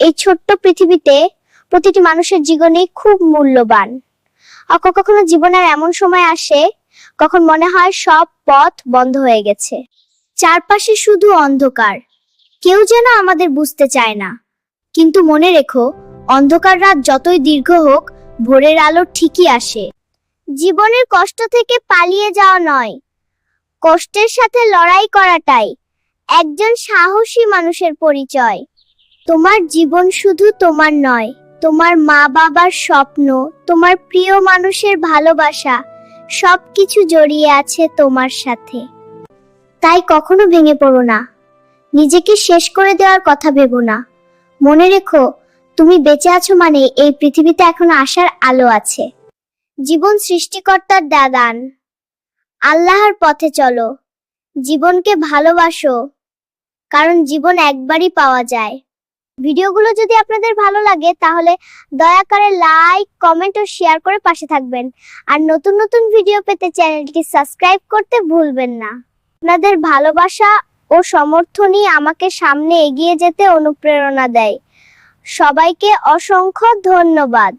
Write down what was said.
এই ছোট্ট পৃথিবীতে প্রতিটি মানুষের জীবনে খুব মূল্যবান। কখনো জীবনের এমন সময় আসে কখন মনে হয় সব পথ বন্ধ হয়ে গেছে, চারপাশে শুধু অন্ধকার, কেউ যেন আমাদের বুঝতে চায় না। কিন্তু মনে রেখো, অন্ধকার রাত যতই দীর্ঘ হোক, ভোরের আলো ঠিকই আসে। জীবনের কষ্ট থেকে পালিয়ে যাওয়া নয়, কষ্টের সাথে লড়াই করাটাই একজন সাহসী মানুষের পরিচয়। তোমার জীবন শুধু তোমার নয়, তোমার মা বাবার স্বপ্ন, তোমার প্রিয় মানুষের ভালোবাসা, সবকিছু জড়িয়ে আছে তোমার সাথে। তাই কখনো ভেঙে পড়ো না, নিজেকে শেষ করে দেওয়ার কথা ভেবো না। মনে রেখো, তুমি বেঁচে আছো মানে এই পৃথিবীতে এখন আসার আলো আছে। জীবন সৃষ্টিকর্তার দান, আল্লাহর পথে চলো, জীবনকে ভালোবাসো, কারণ জীবন একবারই পাওয়া যায়। ভিডিওগুলো যদি আপনাদের ভালো লাগে তাহলে দয়া করে লাইক, কমেন্ট ও শেয়ার করে পাশে থাকবেন। আর নতুন নতুন ভিডিও পেতে চ্যানেলটি সাবস্ক্রাইব করতে ভুলবেন না। আপনাদের ভালোবাসা ও সমর্থনই আমাকে সামনে এগিয়ে যেতে অনুপ্রেরণা দেয়। সবাইকে অসংখ্য ধন্যবাদ।